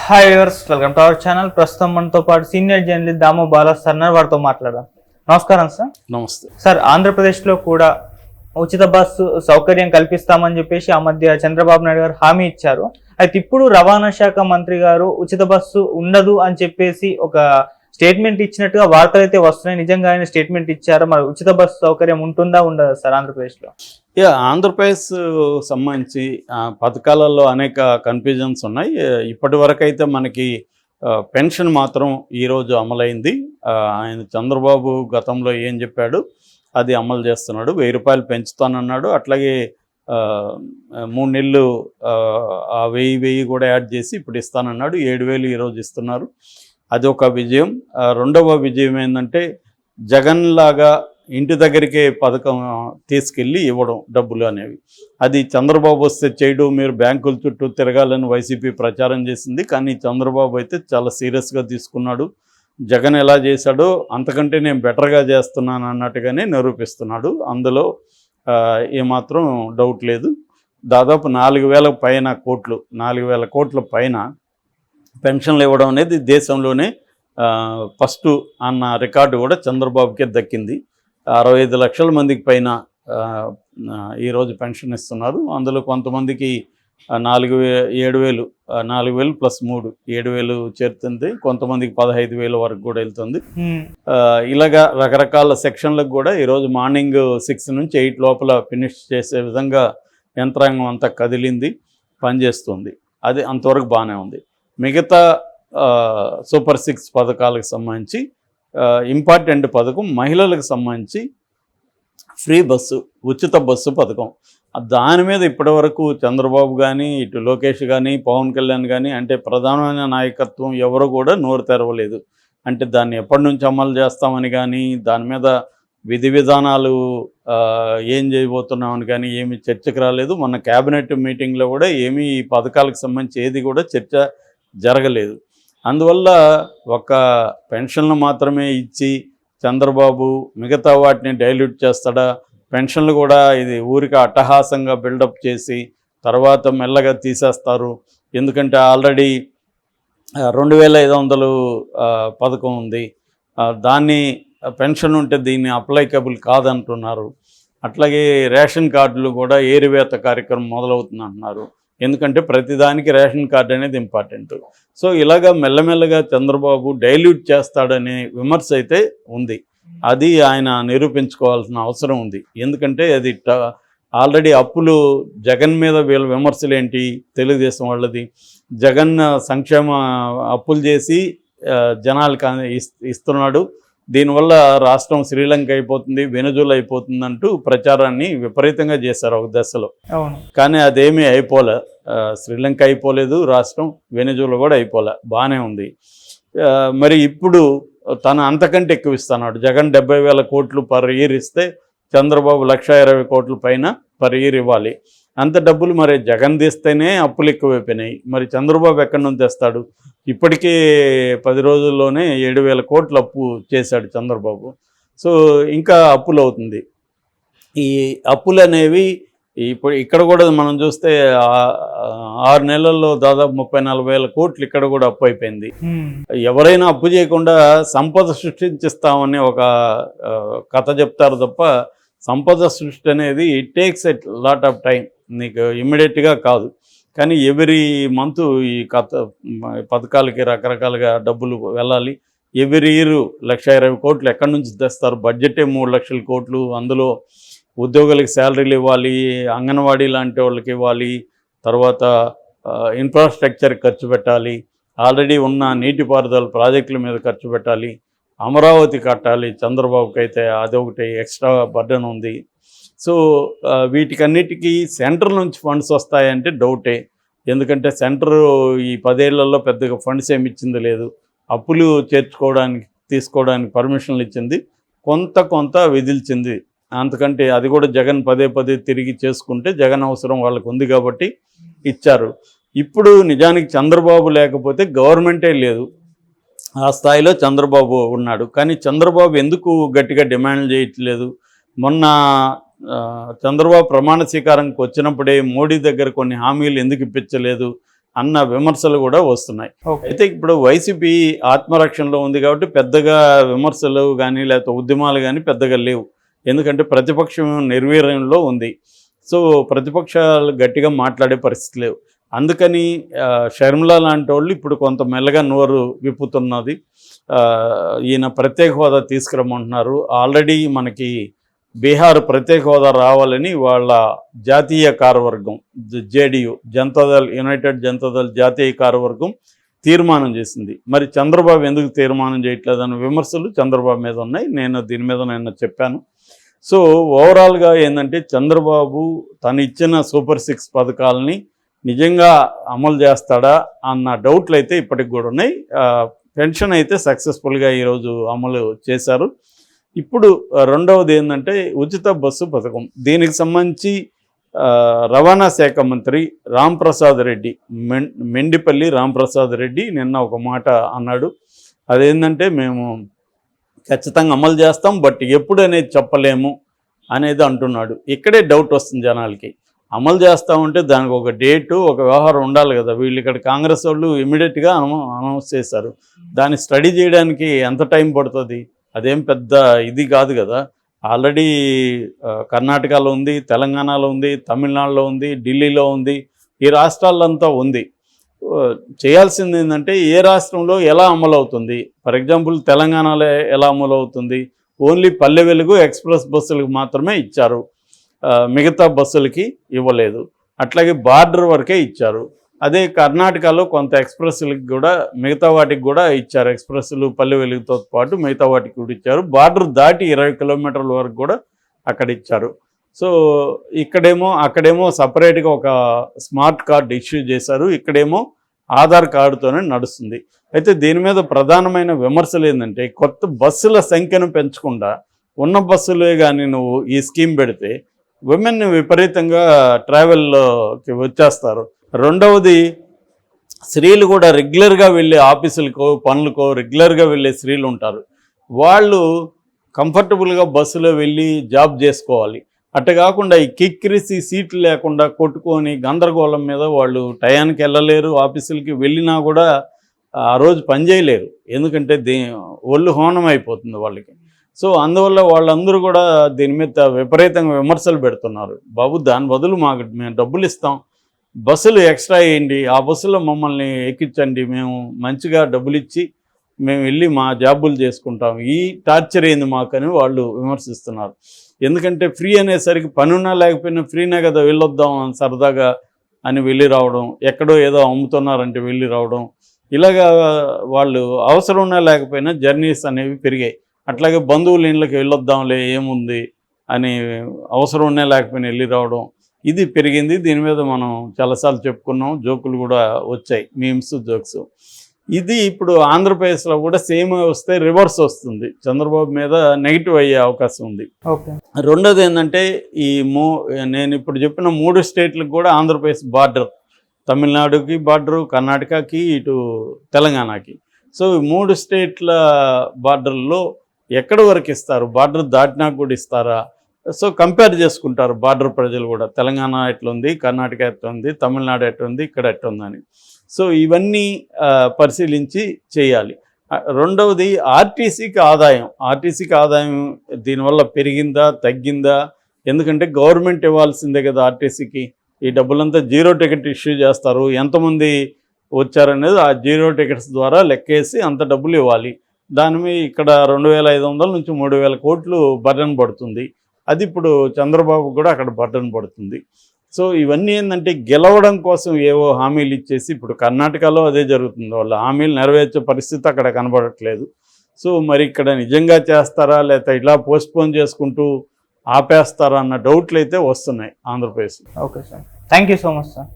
Hi viewers, welcome to our channel. ప్రస్తుతం మనతో పాటు సీనియర్ జర్నలిస్ట్ దాము బాలా సార్ వారితో మాట్లాడదాం. నమస్కారం సార్. నమస్తే సార్, ఆంధ్రప్రదేశ్లో కూడా ఉచిత బస్సు సౌకర్యం కల్పిస్తామని చెప్పేసి ఆ మధ్య చంద్రబాబు నాయుడు గారు హామీ ఇచ్చారు. అయితే ఇప్పుడు రవాణా శాఖ మంత్రి గారు ఉచిత బస్సు ఉండదు అని చెప్పేసి ఒక స్టేట్మెంట్ ఇచ్చినట్టుగా వార్తలు అయితే వస్తున్నాయి. నిజంగా ఆయన స్టేట్మెంట్ ఇచ్చారు. మరి ఉచిత బస్సు సౌకర్యం ఉంటుందా ఉండదా సార్ ఆంధ్రప్రదేశ్లో? ఆంధ్రప్రదేశ్ సంబంధించి పథకాలలో అనేక కన్ఫ్యూజన్స్ ఉన్నాయి. ఇప్పటి వరకు అయితే మనకి పెన్షన్ మాత్రం ఈరోజు అమలైంది. ఆయన చంద్రబాబు గతంలో ఏం చెప్పాడు అది అమలు చేస్తున్నాడు. 1000 రూపాయలు పెంచుతానన్నాడు. అట్లాగే 3 నెలలు 1000 కూడా యాడ్ చేసి ఇప్పుడు ఇస్తానన్నాడు. 7000 ఈరోజు ఇస్తున్నారు. అది ఒక విజయం. రెండవ విజయం ఏంటంటే జగన్ లాగా ఇంటి దగ్గరికే పథకం తీసుకెళ్ళి ఇవ్వడం డబ్బులు అనేవి. అది చంద్రబాబు వస్తే చేయడం, మీరు బ్యాంకుల చుట్టూ తిరగాలని వైసీపీ ప్రచారం చేసింది. కానీ చంద్రబాబు అయితే చాలా సీరియస్గా తీసుకున్నాడు. జగన్ ఎలా చేశాడో అంతకంటే నేను బెటర్గా చేస్తున్నాను అన్నట్టుగానే నిరూపిస్తున్నాడు. అందులో ఏమాత్రం డౌట్ లేదు. దాదాపు 4000 పైన కోట్లు, 4000 కోట్ల పైన పెన్షన్లు ఇవ్వడం అనేది దేశంలోనే ఫస్ట్ అన్న రికార్డు కూడా చంద్రబాబుకే దక్కింది. 65 లక్షల మందికి పైన ఈరోజు పెన్షన్ ఇస్తున్నారు. అందులో కొంతమందికి 7,000 ప్లస్ 3 7,000 చేరుతుంది. కొంతమందికి 15,000 వరకు కూడా వెళ్తుంది. ఇలాగా రకరకాల సెక్షన్లకు కూడా ఈరోజు మార్నింగ్ 6 నుంచి 8 లోపల ఫినిష్ చేసే విధంగా యంత్రాంగం అంతా కదిలింది, పనిచేస్తుంది. అది అంతవరకు బాగానే ఉంది. మిగతా సూపర్ 6 పథకాలకు సంబంధించి ఇంపార్టెంట్ పథకం మహిళలకు సంబంధించి ఫ్రీ బస్సు, ఉచిత బస్సు పథకం. దాని మీద ఇప్పటివరకు చంద్రబాబు కానీ, ఇటు లోకేష్ కానీ, పవన్ కళ్యాణ్ కానీ, అంటే ప్రధానమైన నాయకత్వం ఎవరు కూడా నోరు తెరవలేదు. అంటే దాన్ని ఎప్పటి నుంచి అమలు చేస్తామని కానీ, దాని మీద విధి విధానాలు ఏం చేయబోతున్నామని కానీ ఏమీ చర్చకు రాలేదు. మొన్న క్యాబినెట్ మీటింగ్లో కూడా ఏమీ ఈ పథకాలకు సంబంధించి ఏది కూడా చర్చ జరగలేదు. అందువల్ల ఒక పెన్షన్లు మాత్రమే ఇచ్చి చంద్రబాబు మిగతా వాటిని డైల్యూట్ చేస్తాడా, పెన్షన్లు కూడా ఇది ఊరికి అట్టహాసంగా బిల్డప్ చేసి తర్వాత మెల్లగా తీసేస్తారు. ఎందుకంటే ఆల్రెడీ 2500 పథకం ఉంది, దాన్ని పెన్షన్ ఉంటే దీన్ని అప్లైకబుల్ కాదంటున్నారు. అట్లాగే రేషన్ కార్డులు కూడా ఏరివేత కార్యక్రమం మొదలవుతుంది అంటున్నారు. ఎందుకంటే ప్రతిదానికి రేషన్ కార్డు అనేది ఇంపార్టెంట్. సో ఇలాగా మెల్లమెల్లగా చంద్రబాబు డైల్యూట్ చేస్తాడనే విమర్శ అయితే ఉంది. అది ఆయన నిరూపించుకోవాల్సిన అవసరం ఉంది. ఎందుకంటే అది ఆల్రెడీ అప్పులు జగన్ మీద వీళ్ళ విమర్శలు ఏంటి, తెలుగుదేశం వాళ్ళది. జగన్ సంక్షేమ అప్పులు చేసి జనాలకు ఇస్తున్నాడు, దీనివల్ల రాష్ట్రం శ్రీలంక అయిపోతుంది, వెనుజులా అయిపోతుంది అంటూ ప్రచారాన్ని విపరీతంగా చేశారు ఒక దశలో. కానీ అదేమీ అయిపోలే. శ్రీలంక అయిపోలేదు, రాష్ట్రం వెనుజులా కూడా అయిపోలే, బాగానే ఉంది. మరి ఇప్పుడు తను అంతకంటే ఎక్కువ ఇస్తున్నాడు. జగన్ 70,000 కోట్లు పర్ ఇయర్ ఇస్తే చంద్రబాబు 1,20,000 కోట్ల పైన పర్ ఇయర్ ఇవ్వాలి. అంత డబ్బులు మరి జగన్ తీస్తేనే అప్పులు ఎక్కువైపోయినాయి. మరి చంద్రబాబు ఎక్కడి నుంచి తెస్తాడు? ఇప్పటికే 10 రోజుల్లోనే 7,000 కోట్లు అప్పు చేశాడు చంద్రబాబు. సో ఇంకా అప్పులు అవుతుంది. ఈ అప్పులు అనేవి ఇప్పుడు ఇక్కడ కూడా మనం చూస్తే 6 నెలల్లో దాదాపు 30,000-40,000 కోట్లు ఇక్కడ కూడా అప్పు అయిపోయింది. ఎవరైనా అప్పు చేయకుండా సంపద సృష్టించిస్తామని ఒక కథ చెప్తారు తప్ప సంపద సృష్టి అనేది it takes a lot of time, నీకు ఇమ్మీడియట్గా కాదు. కానీ ఎవ్రీ మంత్ ఈ పథకాలకి రకరకాలుగా డబ్బులు వెళ్ళాలి. ఎవ్రీ ఇయర్ 1,20,000 కోట్లు ఎక్కడి నుంచి తెస్తారు? బడ్జెటే 3 లక్షల కోట్లు. అందులో ఉద్యోగులకి శాలరీలు ఇవ్వాలి, అంగన్వాడీ లాంటి వాళ్ళకి ఇవ్వాలి, తర్వాత ఇన్ఫ్రాస్ట్రక్చర్ ఖర్చు పెట్టాలి, ఆల్రెడీ ఉన్న నీటిపారుదల ప్రాజెక్టుల మీద ఖర్చు పెట్టాలి, అమరావతి కట్టాలి. చంద్రబాబుకి అయితే అదొకటి ఎక్స్ట్రా బర్డెన్ ఉంది. సో వీటికన్నిటికీ సెంటర్ నుంచి ఫండ్స్ వస్తాయంటే డౌటే. ఎందుకంటే సెంటర్ ఈ 10 ఏళ్లలో పెద్దగా ఫండ్స్ ఏమి ఇచ్చింది లేదు. అప్పులు తీసుకోవడానికి పర్మిషన్లు ఇచ్చింది, కొంత విధిల్చింది. అంతకంటే అది కూడా జగన్ పదే తిరిగి చేసుకుంటే జగన్ అవసరం వాళ్ళకు ఉంది కాబట్టి ఇచ్చారు. ఇప్పుడు నిజానికి చంద్రబాబు లేకపోతే గవర్నమెంటే లేదు. ఆ స్థాయిలో చంద్రబాబు ఉన్నాడు. కానీ చంద్రబాబు ఎందుకు గట్టిగా డిమాండ్లు చేయట్లేదు? మొన్న చంద్రబాబు ప్రమాణ స్వీకారంకి వచ్చినప్పుడే మోడీ దగ్గర కొన్ని హామీలు ఎందుకు ఇప్పించలేదు, అన్న విమర్శలు కూడా వస్తున్నాయి. ఓకే. అయితే ఇప్పుడు వైసీపీ ఆత్మరక్షణలో ఉంది కాబట్టి పెద్దగా విమర్శలు కానీ లేకపోతే ఉద్యమాలు కానీ పెద్దగా లేవు. ఎందుకంటే ప్రతిపక్షం నిర్వీర్యంలో ఉంది. సో ప్రతిపక్షాలు గట్టిగా మాట్లాడే పరిస్థితి లేవు. అందుకని షర్మిల లాంటి వాళ్ళు ఇప్పుడు కొంత మెల్లగా నోరు విప్పుతున్నది. ఈయన ప్రత్యేక హోదా తీసుకురమ్మంటున్నారు. ఆల్రెడీ మనకి బీహార్ ప్రత్యేక హోదా రావాలని వాళ్ళ జాతీయ కార్యవర్గం జేడీయూ జనతాదళ్ యునైటెడ్ జనతాదళ్ జాతీయ కార్యవర్గం తీర్మానం చేసింది. మరి చంద్రబాబు ఎందుకు తీర్మానం చేయట్లేదన్న విమర్శలు చంద్రబాబు మీద ఉన్నాయి. నేను దీని మీద నిన్న చెప్పాను. సో ఓవరాల్గా ఏంటంటే చంద్రబాబు తను ఇచ్చిన సూపర్ 6 పథకాలని నిజంగా అమలు చేస్తాడా అన్న డౌట్లు అయితే ఇప్పటికి కూడా ఉన్నాయి. పెన్షన్ అయితే సక్సెస్ఫుల్గా ఈరోజు అమలు చేశారు. ఇప్పుడు రెండవది ఏంటంటే ఉచిత బస్సు పథకం. దీనికి సంబంధించి రవాణా శాఖ మంత్రి రాంప్రసాద్ రెడ్డి, మెండిపల్లి రాంప్రసాద్ రెడ్డి నిన్న ఒక మాట అన్నాడు. అదేంటంటే మేము ఖచ్చితంగా అమలు చేస్తాం, బట్ ఎప్పుడు అనేది చెప్పలేము అనేది అంటున్నాడు. ఇక్కడే డౌట్ వస్తుంది జనాలకి. అమలు చేస్తామంటే దానికి ఒక డేటు, ఒక వ్యవహారం ఉండాలి కదా. వీళ్ళు ఇక్కడ కాంగ్రెస్ వాళ్ళు ఇమీడియట్గా అనౌన్స్ చేశారు. దాన్ని స్టడీ చేయడానికి ఎంత టైం పడుతుంది? అదేం పెద్ద ఇది కాదు కదా. ఆల్రెడీ కర్ణాటకలో ఉంది, తెలంగాణలో ఉంది, తమిళనాడులో ఉంది, ఢిల్లీలో ఉంది, ఈ రాష్ట్రాలంతా ఉంది. చేయాల్సింది ఏంటంటే ఏ రాష్ట్రంలో ఎలా అమలు అవుతుంది. ఫర్ ఎగ్జాంపుల్ తెలంగాణలో ఎలా అమలు అవుతుంది? ఓన్లీ పల్లె వెలుగు ఎక్స్ప్రెస్ బస్సులకు మాత్రమే ఇచ్చారు, మిగతా బస్సులకి ఇవ్వలేదు. అట్లాగే బార్డర్ వరకే ఇచ్చారు. అదే కర్ణాటకలో కొంత ఎక్స్ప్రెస్లకి కూడా మిగతా వాటికి కూడా ఇచ్చారు. ఎక్స్ప్రెస్లు పల్లె వెలుగుతో పాటు మిగతా వాటికి కూడా ఇచ్చారు. బార్డర్ దాటి 20 కిలోమీటర్ల వరకు కూడా అక్కడ ఇచ్చారు. సో అక్కడేమో సపరేట్గా ఒక స్మార్ట్ కార్డు ఇష్యూ చేశారు. ఇక్కడేమో ఆధార్ కార్డుతోనే నడుస్తుంది. అయితే దీని మీద ప్రధానమైన విమర్శలు ఏంటంటే కొత్త బస్సుల సంఖ్యను పెంచకుండా ఉన్న బస్సులే కానీ నువ్వు ఈ స్కీమ్ పెడితే విమెన్ విపరీతంగా ట్రావెల్లోకి వచ్చేస్తారు. రెండవది స్త్రీలు కూడా రెగ్యులర్గా వెళ్ళే ఆఫీసులకో పనులకో రెగ్యులర్గా వెళ్ళే స్త్రీలు ఉంటారు. వాళ్ళు కంఫర్టబుల్గా బస్సులో వెళ్ళి జాబ్ చేసుకోవాలి. అట్ట కాకుండా ఈ కిక్కిరిసి సీట్లు లేకుండా కొట్టుకొని గందరగోళం మీద వాళ్ళు టయానికి వెళ్ళలేరు. ఆఫీసులకి వెళ్ళినా కూడా ఆ రోజు పని చేయలేరు. ఎందుకంటే ఒళ్ళు హోనం అయిపోతుంది వాళ్ళకి. సో అందువల్ల వాళ్ళందరూ కూడా దీని మీద విపరీతంగా విమర్శలు పెడుతున్నారు. బాబు దాని బదులు మేము డబ్బులు ఇస్తాం, బస్సులు ఎక్స్ట్రా వేయండి, ఆ బస్సులో మమ్మల్ని ఎక్కించండి, మేము మంచిగా డబ్బులు ఇచ్చి మేము వెళ్ళి మా జాబులు చేసుకుంటాం, ఈ టార్చర్ ఏంది మాకని వాళ్ళు విమర్శిస్తున్నారు. ఎందుకంటే ఫ్రీ అనేసరికి పనున్నా లేకపోయినా ఫ్రీనే కదా వెళ్ళొద్దాం అని సరదాగా అని వెళ్ళి రావడం, ఎక్కడో ఏదో అమ్ముతున్నారంటే వెళ్ళి రావడం, ఇలాగా వాళ్ళు అవసరం ఉన్నా లేకపోయినా జర్నీస్ అనేవి పెరిగాయి. అట్లాగే బంధువుల ఇళ్ళకి వెళ్ళొద్దాంలే ఏముంది అని అవసరం ఉన్నా లేకపోయినా వెళ్ళి రావడం, ఇది పెరిగింది. దీని మీద మనం చాలాసార్లు చెప్పుకున్నాం, జోకులు కూడా వచ్చాయి, మీమ్స్ జోక్స్. ఇది ఇప్పుడు ఆంధ్రప్రదేశ్లో కూడా సేమ్ వస్తే రివర్స్ వస్తుంది, చంద్రబాబు మీద నెగిటివ్ అయ్యే అవకాశం ఉంది. ఓకే. రెండోది ఏంటంటే నేను ఇప్పుడు చెప్పిన 3 స్టేట్లకు కూడా ఆంధ్రప్రదేశ్ బార్డర్, తమిళనాడుకి బార్డరు, కర్ణాటకకి, ఇటు తెలంగాణకి. సో ఈ 3 స్టేట్ల బార్డర్లో ఎక్కడి వరకు ఇస్తారు, బార్డర్ దాటినాక కూడా ఇస్తారా? సో కంపేర్ చేసుకుంటారు బార్డర్ ప్రజలు కూడా, తెలంగాణ ఎట్లుంది, కర్ణాటక ఎట్లుంది, తమిళనాడు ఎట్లుంది, ఇక్కడ ఎట్లుందని. సో ఇవన్నీ పరిశీలించి చేయాలి. రెండవది ఆర్టీసీకి ఆదాయం దీనివల్ల పెరిగిందా తగ్గిందా? ఎందుకంటే గవర్నమెంట్ ఇవ్వాల్సిందే కదా ఆర్టీసీకి. ఈ డబ్బులంతా జీరో టికెట్ ఇష్యూ చేస్తారు, ఎంతమంది వచ్చారనేది ఆ జీరో టికెట్స్ ద్వారా లెక్కేసి అంత డబ్బులు ఇవ్వాలి. దాని మీద ఇక్కడ 2500 నుంచి 3000 కోట్లు బర్డన్ పడుతుంది. అది ఇప్పుడు చంద్రబాబు కూడా అక్కడ బర్డన్ పడుతుంది. సో ఇవన్నీ ఏంటంటే గెలవడం కోసం ఏవో హామీలు ఇచ్చేసి, ఇప్పుడు కర్ణాటకలో అదే జరుగుతుంది, వాళ్ళ హామీలు నెరవేర్చే పరిస్థితి అక్కడ కనబడట్లేదు. సో మరి ఇక్కడ నిజంగా చేస్తారా లేకపోతే ఇలా పోస్ట్పోన్ చేసుకుంటూ ఆపేస్తారా అన్న డౌట్లు అయితే వస్తున్నాయి ఆంధ్రప్రదేశ్లో. Okay sir, thank you so much sir.